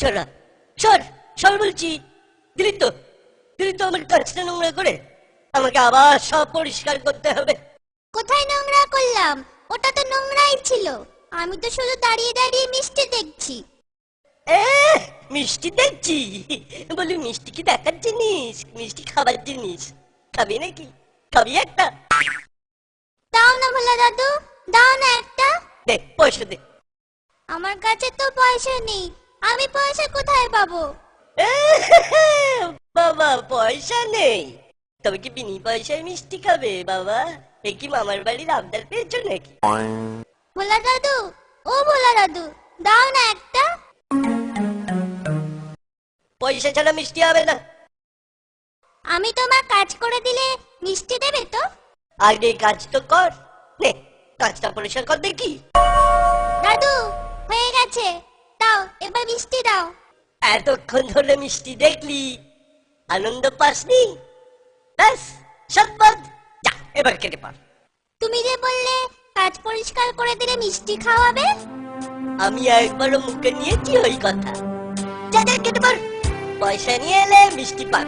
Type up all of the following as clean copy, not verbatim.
ছাড়া সর সর বলছি। দিলি তো আমার কাজটা নোংরা করে, আমাকে আবার সব পরিষ্কার করতে হবে। কোথায় নোংরা করলাম? ওটা তো নোংরাই ছিল। আমি তো শুধু দাঁড়িয়ে দাঁড়িয়ে মিষ্টি দেখছি। মিষ্টি দেখছি? বলি মিষ্টি কি দেখার জিনিস? মিষ্টি খাবার জিনিস। খাবি নাকি? খাবি একটা? দাও না ভোলা দাদু, দাও না একটা। দে পয়সা দে। আমার কাছে তো পয়সা নেই, আমি পয়সা কোথায় পাবো? বাবা পয়সা নেই? তবে কি বিনি পয়সায় মিষ্টি খাবে বাবা? এ কি মামার বাড়ির আবদার পেয়েছো নাকি? ভোলা দাদু, ও ভোলা দাদু, দাও না একটা। পয়সা ছাড়া মিষ্টি হবে না। আমি তোমার কাজ করে দিলে মিষ্টি দেবে তো? আগে কাজ তো কর, নে কাজটা পরিষ্কার কর দেখি। দাদু হয়ে গেছে, দাও এবার মিষ্টি দাও। এতক্ষণ ধরে মিষ্টি দেখলি, আনন্দ পাসনি? ব্যাস সৎবাদ, যা এবার কেটে পার। তুমি যে বললে কাজ পরিষ্কার করে দিলে মিষ্টি খাওয়াবে। আমি একবারও মুখে নিয়েছি ওই কথা। যা যা কেটে পার, পয়সা নিয়ে এলে মিষ্টি পান।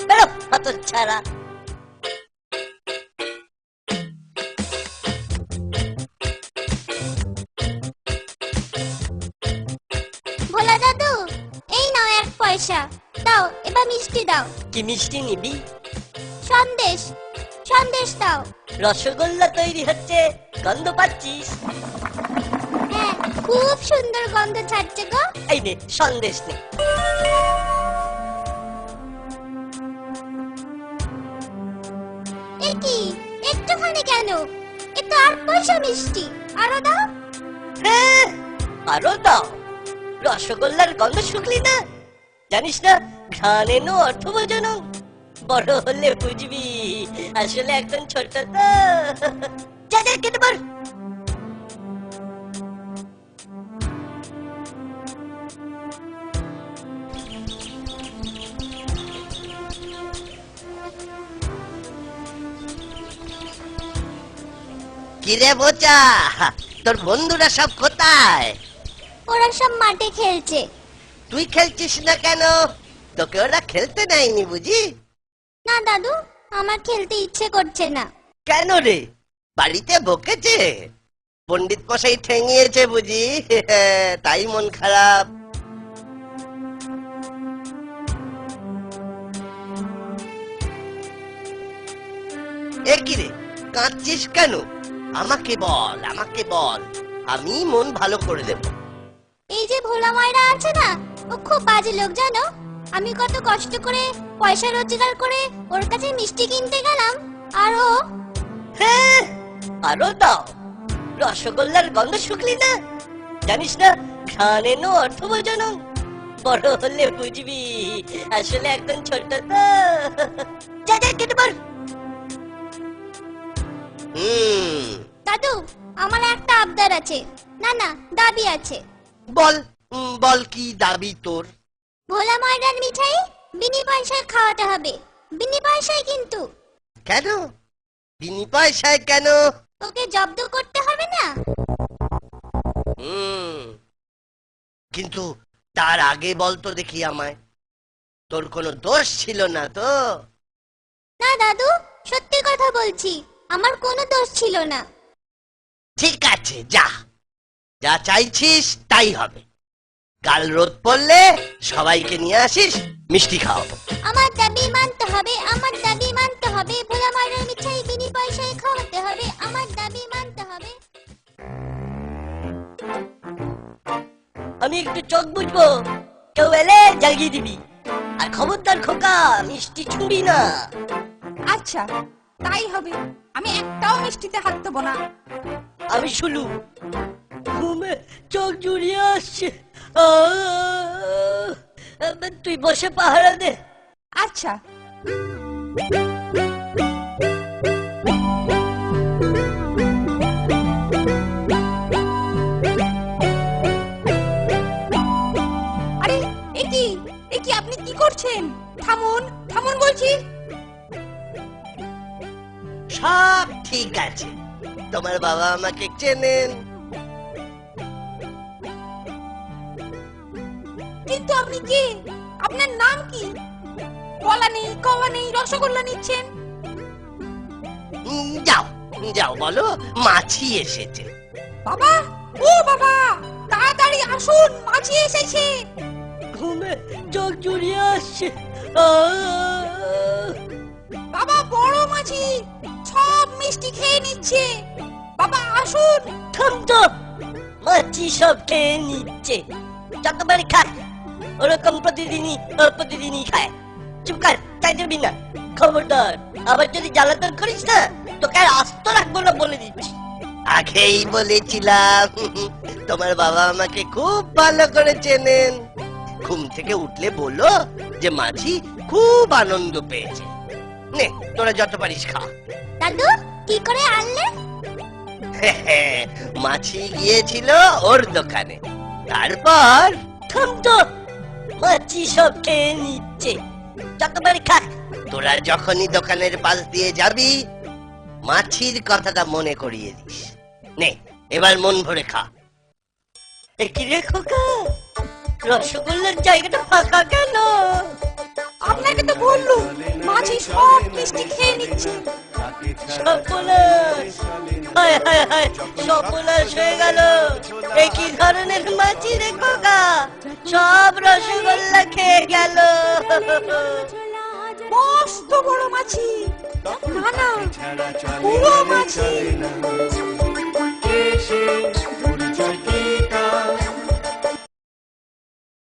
বেরো হতচ্ছাড়া। ভোলা দাদু, এই নাও 1 পয়সা, দাও এবার মিষ্টি দাও। কি মিষ্টি নিবি? সন্দেশ, সন্দেশ দাও। রসগোল্লা তৈরি হচ্ছে, গন্ধ পাচ্ছিস? হ্যাঁ, খুব সুন্দর গন্ধ ছাড়ছে গো। এই নে সন্দেশ নে। এ কি একটুখানি কেন? এ তো 8 পয়সা মিষ্টি, আরো দাও। হ্যাঁ আরো দাও। রসগোল্লার গন্ধ শুকলি না? জানিস না ঘ্রাণেন অর্থভোজন? বড় হলে বুঝবি, আসলে একদম ছোট তো। যা যা কেটে পার। কিরে বোচা, তোর বন্ধুরা সব কোথায়? ওরা সব মাঠে খেলছে। তুই খেলছিস না কেন? তোকে ওরা খেলতে দেয়নি বুঝি? না দাদু, আমার খেলতে ইচ্ছে করছে না। কেন রে, বাড়িতে বকেছে? পণ্ডিত মশাই ঠেঙিয়েছে বুঝি? তাই মন খারাপ। এ কি রে, কাঁদছিস কেন? আমাকে বল, আমাকে বল, আমি মন ভালো করে দেব। এই যে ভোলা ময়রা আছে না, ও খুব বাজে লোক জানো। আমি কত কষ্ট করে পয়সা রোজগার করে ওর কাছে মিষ্টি কিনতে গেলাম, আর ও। হ্যাঁ আরো দাও। রসগোল্লার গন্ধ শুকলি না? জানিস না ঘ্রাণেন অর্থভোজন? বড় হলে বুঝবি, আসলে একদম ছোট তো। যা যা কেটে পার। দাদু, আমার একটা আবদার আছে, না না দাবি আছে। বল, বল কি দাবি তোর? ভোলা ময়রার মিঠাই বিনি পয়সায় খাওয়াতে হবে, বিনি পয়সায় কিন্তু। কেন বিনি পয়সায় কেন? ওকে জব্দ করতে হবে না? কিন্তু তার আগে বলতো দেখি আমায়, তোর কোনো দোষ ছিল না তো? না দাদু, সত্যি কথা বলছি, আমার কোনো দোষ ছিল না। ঠিক আছে, যা যা চাইছিস তাই হবে। কাল রোদ পড়লে সবাইকে নিয়ে আসিস, মিষ্টি খাওয়াবো। আমার দাবি মানতে হবে, আমার দাবি মানতে হবে। ভোলা ময়রার মিঠাই বিনি পয়সায় খাওয়াতে হবে, আমার দাবি উঠবো, কেউ এলে জাগিয়ে দিবি। আর খবরদার খোকা, মিষ্টি ছুঁবি না। আচ্ছা তাই হবে, আমি একটাও মিষ্টিতে হাত দেবো না। আমি শুলু, ঘুমে চোখ জুড়িয়ে আসছে। তুই বসে পাহারা দে। আচ্ছা। আরে এ কি আপনি কি করছেন? থামুন থামুন বলছি। সব ঠিক আছে, তোমার বাবা আমাকে চেনেন। কিন্তু আপনি কে? আপনার নাম কি? কলা নেই কওয়া নেই, রসগোল্লা নিচ্ছেন। যাও যাও, বলো মাছি এসেছে। বাবা, ও বাবা, তাড়াতাড়ি আসুন, মাছি এসেছে। ঘুমে চোখ জুড়িয়ে আসছে। বাবা, বড় মাছি সব মিষ্টি খেয়ে নিচ্ছে। বাবা আসুন। থাম তো, মাছি সব খেয়ে নিচ্ছে। যতবারই খায় ওরকম প্রতিদিনই খায়। চুপ কর, তাই যাবি না। খবরদার, আবার যদি জ্বালাতন করিস না, তোকে আর আস্ত রাখবো না বলে দিচ্ছি। আগেই বলেছিলাম, তোমার বাবা আমাকে খুব ভালো করে চেনেন। ঘুম থেকে উঠলে বলো যে মাছি খুব আনন্দ পেয়েছে। নে, তোরা যত পারিস খা। দাদু কি করে আনলে? মাছি গিয়েছিল ওর দোকানে, তারপর থাম তো, মাছি সব খেয়ে নিচ্ছে। যতবারই খায়। তোরা যখনই দোকানের পাশ দিয়ে যাবি, মাছির কথাটা মনে করিয়ে দিস। নে, এবার মন ভরে খা। কি রে খোকা, রসগোল্লার জায়গাটা ফাঁকা কেন? আপনাকে তো বললুম, মাছি সব মিষ্টি খেয়ে নিচ্ছে। সর্বনাশ, হায় হায় হায়, সর্বনাশ হয়ে গেল। এ কি ধরনের মাছি রে খোকা, সব রসগোল্লা খেয়ে গেল। মস্ত বড় মাছি, না না, পুরো মাছি।